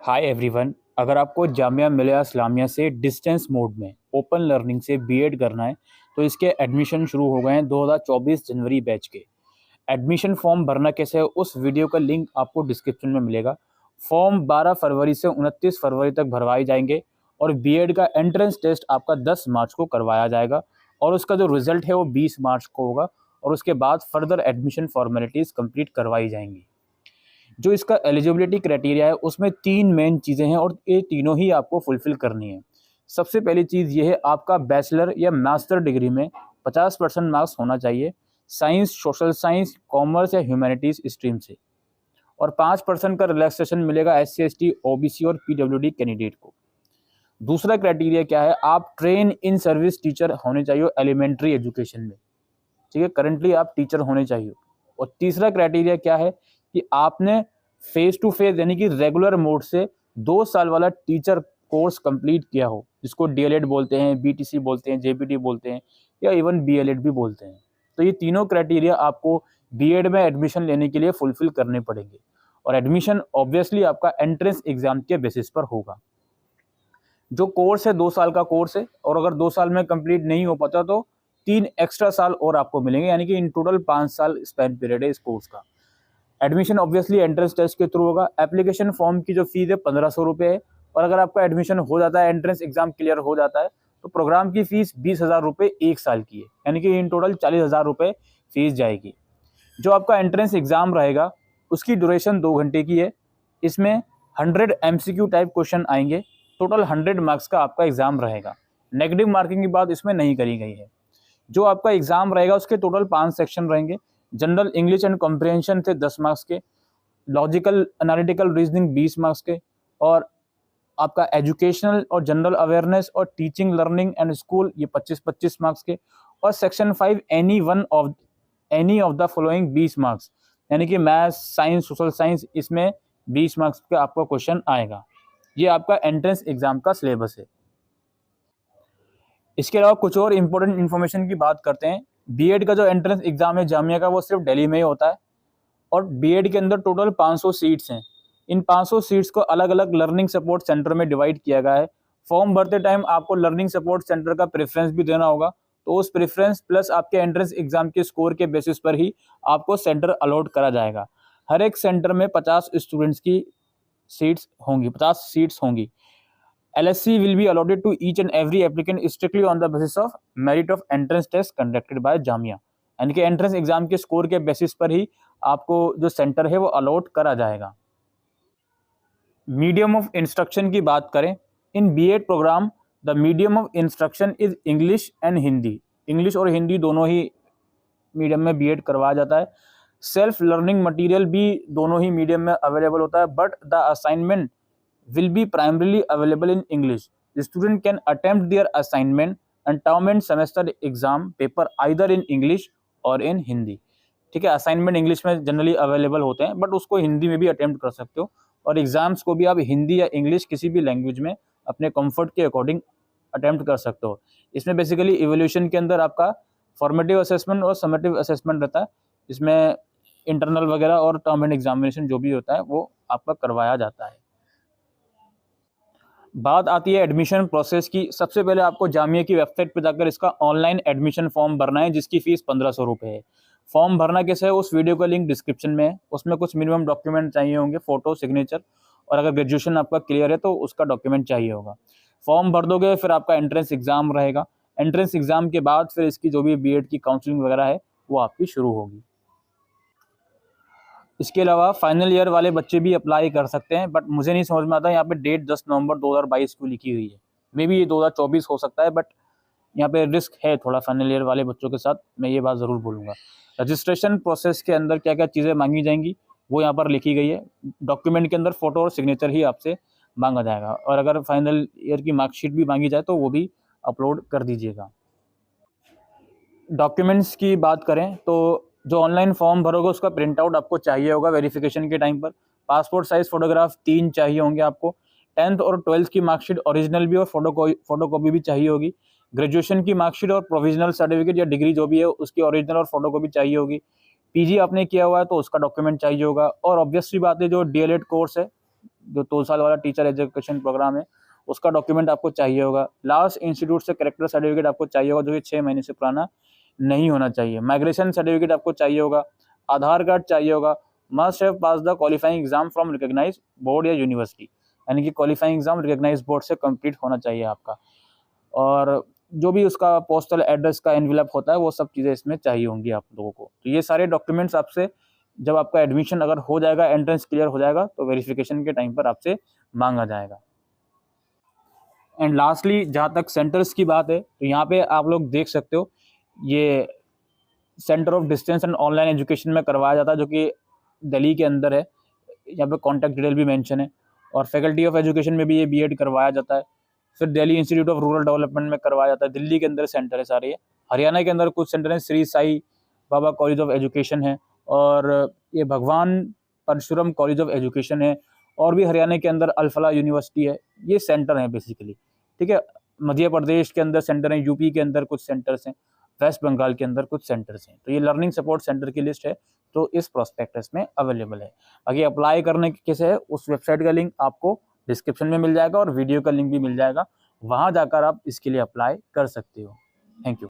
Hi everyone. अगर आपको जामिया मिलिया इस्लामिया से डिस्टेंस मोड में ओपन लर्निंग से बीएड करना है तो इसके एडमिशन शुरू हो गए हैं 2024 जनवरी बैच के। एडमिशन फॉर्म भरना कैसे है उस वीडियो का लिंक आपको डिस्क्रिप्शन में मिलेगा। फॉर्म 12 फरवरी से 29 फरवरी तक भरवाए जाएंगे और बीएड का एंट्रेंस टेस्ट आपका 10 मार्च को करवाया जाएगा और उसका जो रिजल्ट है वो 20 मार्च को होगा और उसके बाद फर्दर एडमिशन फॉर्मेलिटीज़ कंप्लीट करवाई जाएंगी। जो इसका एलिजिबिलिटी क्राइटेरिया है उसमें 3 मेन चीज़ें हैं और ये तीनों ही आपको फुलफ़िल करनी है। सबसे पहली चीज़ ये है, आपका बैचलर या मास्टर डिग्री में 50% मार्क्स होना चाहिए साइंस, सोशल साइंस, कॉमर्स या ह्यूमैनिटीज़ स्ट्रीम से, और 5% का रिलैक्सेशन मिलेगा SC ST OBC और PWD कैंडिडेट को। दूसरा क्राइटेरिया क्या है, आप ट्रेन इन सर्विस टीचर होने चाहिए एलिमेंट्री एजुकेशन में, ठीक है, करंटली आप टीचर होने चाहिए। और तीसरा क्राइटेरिया क्या है कि आपने फेस टू फेस यानी कि रेगुलर मोड से 2 साल वाला टीचर कोर्स कंप्लीट किया हो, जिसको DLED बोलते हैं, BTC बोलते हैं, JPT बोलते हैं या इवन BLED भी बोलते हैं। तो ये तीनों क्राइटेरिया आपको बीएड में एडमिशन लेने के लिए फुलफिल करने पड़ेंगे और एडमिशन ऑब्वियसली आपका एंट्रेंस एग्जाम के बेसिस पर होगा। जो कोर्स है 2 साल का कोर्स है और अगर 2 साल में कंप्लीट नहीं हो पाता तो 3 एक्स्ट्रा साल और आपको मिलेंगे, यानी कि इन टोटल 5 साल स्पेन पीरियड है इस कोर्स का। एडमिशन ऑब्वियसली एंट्रेंस टेस्ट के थ्रू होगा। एप्लीकेशन फॉर्म की जो फीस है 1500 रुपये है और अगर आपका एडमिशन हो जाता है, एंट्रेंस एग्जाम क्लियर हो जाता है तो प्रोग्राम की फीस 20,000 रुपये 1 साल की है, यानी कि इन टोटल 40,000 रुपये फीस जाएगी। जो आपका एंट्रेंस एग्जाम रहेगा उसकी ड्यूरेशन 2 घंटे की है। इसमें 100 MCQ टाइप क्वेश्चन आएंगे। टोटल 100 मार्क्स का आपका एग्जाम रहेगा। नेगेटिव मार्किंग की बात इसमें नहीं करी गई है। जो आपका एग्जाम रहेगा उसके टोटल 5 सेक्शन रहेंगे। जनरल इंग्लिश एंड कॉम्प्रिहेंशन थे 10 मार्क्स के, लॉजिकल एनालिटिकल रीजनिंग 20 मार्क्स के, और आपका एजुकेशनल और जनरल अवेयरनेस और टीचिंग लर्निंग एंड स्कूल ये 25-25 मार्क्स के, और section 5 any of the following 20 marks, यानी कि मैथ्स, साइंस, सोशल साइंस, इसमें 20 मार्क्स का आपका क्वेश्चन आएगा। ये आपका एंट्रेंस एग्जाम का सिलेबस है। इसके अलावा कुछ और इम्पोर्टेंट इन्फॉर्मेशन की बात करते हैं। बीएड का जो एंट्रेंस एग्जाम है जामिया का वो सिर्फ दिल्ली में ही होता है और बीएड के अंदर टोटल 500 सीट्स हैं। इन 500 सीट्स को अलग अलग लर्निंग सपोर्ट सेंटर में डिवाइड किया गया है। फॉर्म भरते टाइम आपको लर्निंग सपोर्ट सेंटर का प्रेफरेंस भी देना होगा, तो उस प्रेफरेंस प्लस आपके एंट्रेंस एग्जाम के स्कोर के बेसिस पर ही आपको सेंटर अलॉट करा जाएगा। हर एक सेंटर में 50 स्टूडेंट्स की सीट्स होंगी, 50 सीट्स होंगी। LSC will be allotted to each and every applicant strictly on the basis of merit of entrance test conducted by Jamia, यानी कि एंट्रेंस एग्जाम के स्कोर के बेसिस पर ही आपको जो सेंटर है वो अलॉट करा जाएगा। मीडियम ऑफ इंस्ट्रक्शन की बात करें, in BEd program the medium of instruction is English and Hindi. English और हिंदी दोनों ही मीडियम में बीएड करवाया जाता है। सेल्फ लर्निंग मटेरियल भी दोनों ही मीडियम में अवेलेबल होता है, but the assignment will be primarily available in English. The student can attempt their assignment and term and semester exam paper either in English or in Hindi. ठीक है, assignment English में generally available होते हैं but उसको हिंदी में भी attempt कर सकते हो, और एग्जाम्स को भी आप हिंदी या इंग्लिश किसी भी लैंग्वेज में अपने कंफर्ट के अकॉर्डिंग अटेम्प्ट कर सकते हो। इसमें बेसिकली इवोल्यूशन के अंदर आपका फॉर्मेटिव असेसमेंट और समेटिव असेसमेंट रहता है, इसमें इंटरनल वगैरह और टर्म एंड एग्जामिनेशन जो भी होता है वो आपका करवाया जाता है। बात आती है एडमिशन प्रोसेस की। सबसे पहले आपको जामिया की वेबसाइट पर जाकर इसका ऑनलाइन एडमिशन फॉर्म भरना है, जिसकी फीस 1500 रुपये है। फॉर्म भरना कैसे है उस वीडियो का लिंक डिस्क्रिप्शन में है। उसमें कुछ मिनिमम डॉक्यूमेंट चाहिए होंगे, फोटो, सिग्नेचर, और अगर ग्रेजुएशन आपका क्लियर है तो उसका डॉक्यूमेंट चाहिए होगा। फॉर्म भर दोगे, फिर आपका एंट्रेंस एग्जाम रहेगा। एंट्रेंस एग्जाम के बाद फिर इसकी जो भी बीएड की काउंसलिंग वगैरह है वो आपकी शुरू होगी। इसके अलावा फाइनल ईयर वाले बच्चे भी अप्लाई कर सकते हैं, बट मुझे नहीं समझ में आता यहाँ पे डेट 10 नवंबर 2022 को लिखी हुई है। मे बी ये 2024 हो सकता है, बट यहाँ पे रिस्क है थोड़ा फाइनल ईयर वाले बच्चों के साथ, मैं ये बात ज़रूर बोलूँगा। रजिस्ट्रेशन प्रोसेस के अंदर क्या क्या चीज़ें मांगी जाएंगी वो यहाँ पर लिखी गई है। डॉक्यूमेंट के अंदर फ़ोटो और सिग्नेचर ही आपसे मांगा जाएगा, और अगर फाइनल ईयर की मार्कशीट भी मांगी जाए तो वो भी अपलोड कर दीजिएगा। डॉक्यूमेंट्स की बात करें तो जो ऑनलाइन फॉर्म भरोगे उसका प्रिंट आउट आपको चाहिए होगा वेरिफिकेशन के टाइम पर। पासपोर्ट साइज फोटोग्राफ 3 चाहिए होंगे आपको। 10th और 12th की मार्कशीट ओरिजिनल भी और फोटोकॉपी भी चाहिए होगी। ग्रेजुएशन की मार्कशीट और प्रोविजनल सर्टिफिकेट या डिग्री जो भी है उसकी ओरिजिनल और फोटोकॉपी चाहिए होगी। पीजी आपने किया हुआ है तो उसका डॉक्यूमेंट चाहिए होगा, और ऑब्वियसली बात है जो DLED कोर्स है जो 2 साल वाला टीचर एजुकेशन प्रोग्राम है उसका डॉक्यूमेंट आपको चाहिए होगा। लास्ट इंस्टीट्यूट से कैरेक्टर सर्टिफिकेट आपको चाहिए होगा, जो कि 6 महीने से पुराना नहीं होना चाहिए। माइग्रेशन सर्टिफिकेट आपको चाहिए होगा, आधार कार्ड चाहिए होगा। Must have pass the qualifying exam from recognised board या यूनिवर्सिटी, यानी कि क्वालिफाइंग एग्जाम रिकॉग्नाइज्ड बोर्ड से कंप्लीट होना चाहिए आपका। और जो भी उसका पोस्टल एड्रेस का एनवेलप होता है वो सब चीज़ें इसमें चाहिए होंगी आप लोगों को। तो ये सारे डॉक्यूमेंट्स आपसे जब आपका एडमिशन अगर हो जाएगा, एंट्रेंस क्लियर हो जाएगा, तो वेरिफिकेशन के टाइम पर आपसे मांगा जाएगा। एंड लास्टली जहाँ तक सेंटर्स की बात है, तो यहाँ पे आप लोग देख सकते हो ये centre of distance and online education में करवाया जाता है, जो कि दिल्ली के अंदर है। यहाँ पे कॉन्टैक्ट डिटेल भी मेंशन है। और फैकल्टी ऑफ एजुकेशन में भी ये बीएड करवाया जाता है। फिर Delhi institute of rural development में करवाया जाता है। दिल्ली के अंदर सेंटर है सारे ये। हरियाणा के अंदर कुछ सेंटर हैं, Shri Sai Baba college of education है, और ये भगवान परशुराम कॉलेज ऑफ एजुकेशन है, और भी हरियाणा के अंदर अल्फला यूनिवर्सिटी है। ये सेंटर हैं बेसिकली, ठीक है। मध्य प्रदेश के अंदर सेंटर हैं, यूपी के अंदर कुछ सेंटर्स हैं, वेस्ट बंगाल के अंदर कुछ सेंटर्स हैं। तो ये लर्निंग सपोर्ट सेंटर की लिस्ट है, तो इस प्रोस्पेक्टस में अवेलेबल है। बाकी अप्लाई करने के कैसे है, उस वेबसाइट का लिंक आपको डिस्क्रिप्शन में मिल जाएगा और वीडियो का लिंक भी मिल जाएगा। वहाँ जाकर आप इसके लिए अप्लाई कर सकते हो। Thank you.